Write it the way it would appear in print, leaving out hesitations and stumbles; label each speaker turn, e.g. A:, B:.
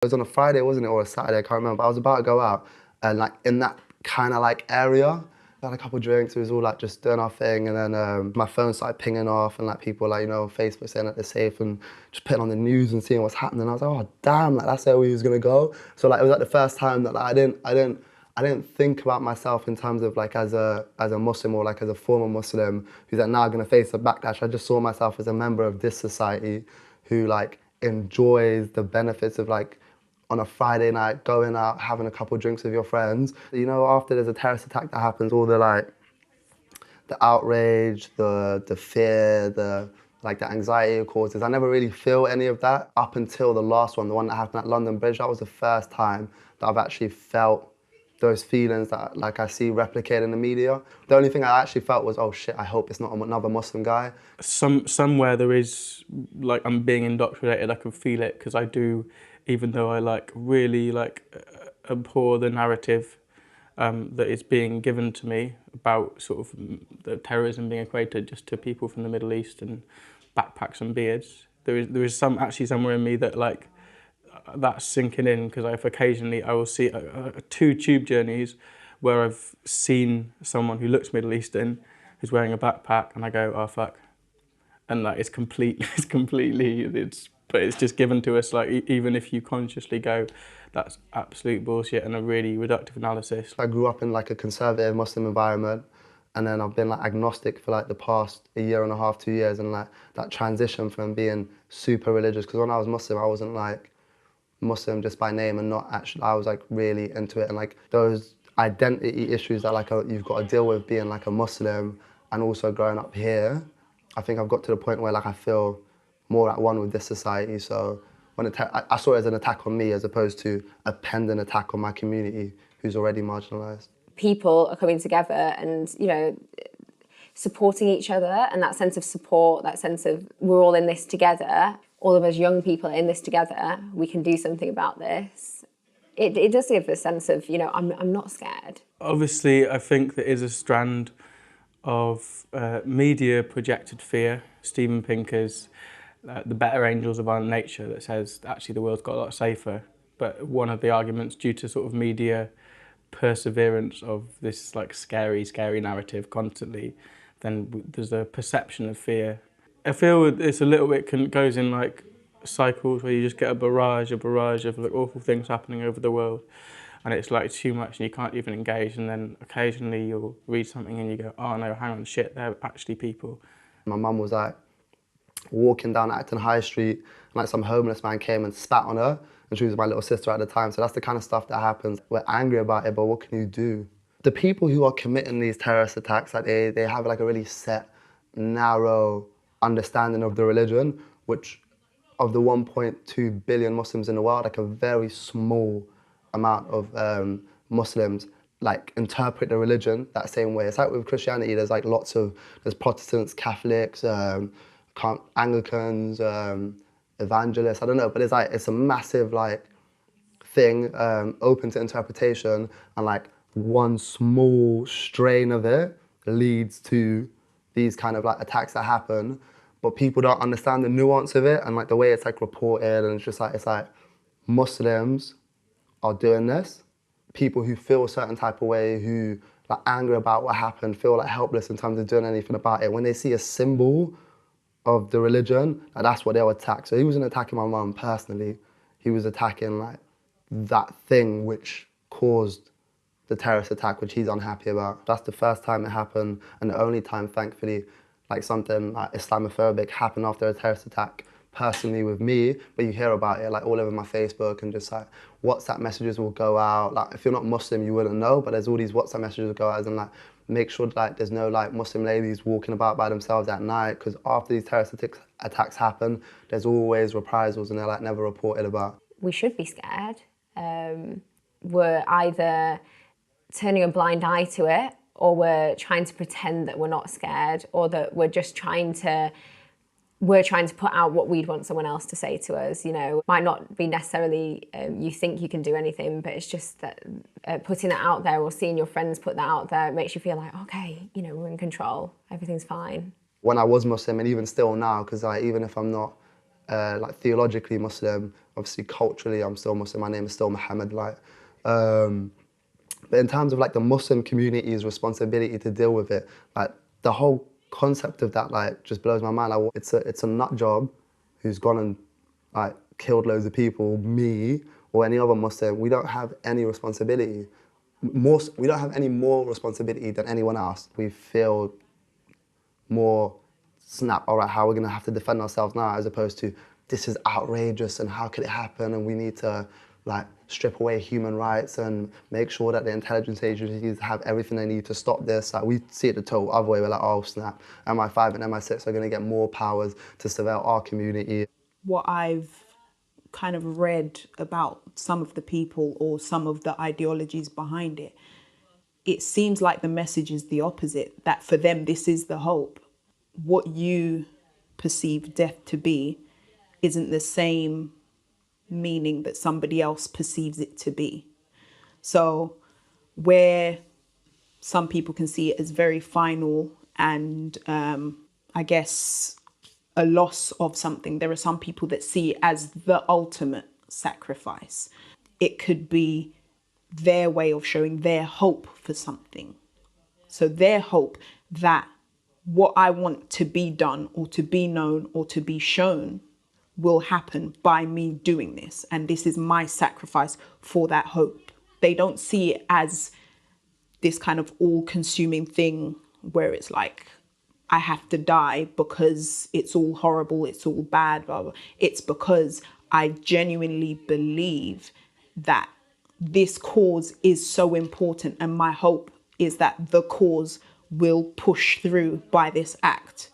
A: It was on a Friday, wasn't it, or a Saturday, I can't remember. But I was about to go out, and like in that kind of like area, we had a couple of drinks, it was all like just doing our thing, and then my phone started pinging off, and like people like, you know, on Facebook saying that they're safe, and just putting on the news and seeing what's happening. I was like, oh damn, like that's where we was gonna go. So like it was like the first time that like I didn't think about myself in terms of like as a Muslim or like as a former Muslim who's like now gonna face a backlash. I just saw myself as a member of this society who like enjoys the benefits of like on a Friday night, going out, having a couple of drinks with your friends. You know, after there's a terrorist attack that happens, all the like, the outrage, the fear, the anxiety it causes. I never really feel any of that up until the last one, the one that happened at London Bridge. That was the first time that I've actually felt those feelings that like I see replicated in the media. The only thing I actually felt was, oh shit, I hope it's not another Muslim guy.
B: Somewhere there is, like, I'm being indoctrinated, I can feel it, because I do, even though I like really like abhor the narrative that is being given to me about sort of the terrorism being equated just to people from the Middle East and backpacks and beards. There is actually somewhere in me that like that's sinking in, because occasionally I will see two tube journeys where I've seen someone who looks Middle Eastern who's wearing a backpack, and I go, oh fuck, and like it's but it's just given to us. Like even if you consciously go, that's absolute bullshit, and a really reductive analysis.
A: I grew up in like a conservative Muslim environment, and then I've been like agnostic for like the past a year and a half, 2 years, and like that transition from being super religious, because when I was Muslim, I wasn't like Muslim just by name and not actually, I was like really into it, and like those identity issues that like you've got to deal with being like a Muslim and also growing up here, I think I've got to the point where like I feel more at one with this society. So when I saw it as an attack on me as opposed to a pending attack on my community who's already marginalised.
C: People are coming together and, you know, supporting each other, and that sense of support, that sense of we're all in this together, all of us young people are in this together, we can do something about this. It does give a sense of, you know, I'm not scared.
B: Obviously, I think there is a strand of media projected fear. Steven Pinker's The Better Angels of Our Nature, that says actually the world's got a lot safer. But one of the arguments, due to sort of media perseverance of this like scary narrative constantly, then there's a perception of fear. I feel it's a little bit goes in like cycles where you just get a barrage of like awful things happening over the world, and it's like too much and you can't even engage, and then occasionally you'll read something and you go, oh no, hang on, shit, they're actually people.
A: My mum was like walking down Acton High Street, and like some homeless man came and spat on her, and she was my little sister at the time. So that's the kind of stuff that happens. We're angry about it, but what can you do? The people who are committing these terrorist attacks, like they have like a really set, narrow understanding of the religion, which of the 1.2 billion Muslims in the world, like a very small amount of Muslims like interpret the religion that same way. It's like with Christianity, there's like there's Protestants, Catholics, Anglicans, evangelists, I don't know, but it's a massive like thing open to interpretation, and like one small strain of it leads to these kind of like attacks that happen, but people don't understand the nuance of it and like the way it's like reported, and it's like Muslims are doing this. People who feel a certain type of way, who like angry about what happened, feel like helpless in terms of doing anything about it. When they see a symbol of the religion, like, that's what they'll attack. So he wasn't attacking my mum personally. He was attacking like that thing which caused the terrorist attack, which he's unhappy about. That's the first time it happened, and the only time, thankfully, like something like Islamophobic happened after a terrorist attack personally with me, but you hear about it like all over my Facebook, and just like WhatsApp messages will go out. Like if you're not Muslim, you wouldn't know, but there's all these WhatsApp messages will go out, and like make sure like there's no like Muslim ladies walking about by themselves at night, because after these terrorist attacks happen, there's always reprisals, and they're like never reported about.
C: We should be scared. We're either turning a blind eye to it, or we're trying to pretend that we're not scared, or that we're just trying to put out what we'd want someone else to say to us. You know, might not be necessarily you think you can do anything, but it's just that putting that out there, or seeing your friends put that out there, it makes you feel like, okay, you know, we're in control, everything's fine.
A: When I was Muslim, and even still now, because like even if I'm not like theologically Muslim. Obviously, culturally, I'm still Muslim. My name is still Muhammad. But in terms of like the Muslim community's responsibility to deal with it, like the whole concept of that like just blows my mind. Like, it's a nut job who's gone and like killed loads of people. Me or any other Muslim, we don't have any responsibility. We don't have any more responsibility than anyone else. We feel more snap, all right, how we're gonna have to defend ourselves now, as opposed to this is outrageous and how could it happen, and we need to like strip away human rights and make sure that the intelligence agencies have everything they need to stop this. Like, we see it the total other way. We're like, oh snap, MI5 and MI6 are gonna get more powers to surveil our community.
D: What I've kind of read about some of the people or some of the ideologies behind it, it seems like the message is the opposite, that for them this is the hope. What you perceive death to be isn't the same meaning that somebody else perceives it to be. So where some people can see it as very final and I guess a loss of something, there are some people that see it as the ultimate sacrifice. It could be their way of showing their hope for something. So their hope that what I want to be done or to be known or to be shown will happen by me doing this. And this is my sacrifice for that hope. They don't see it as this kind of all-consuming thing where it's like, I have to die because it's all horrible, it's all bad, blah, blah. It's because I genuinely believe that this cause is so important, and my hope is that the cause will push through by this act.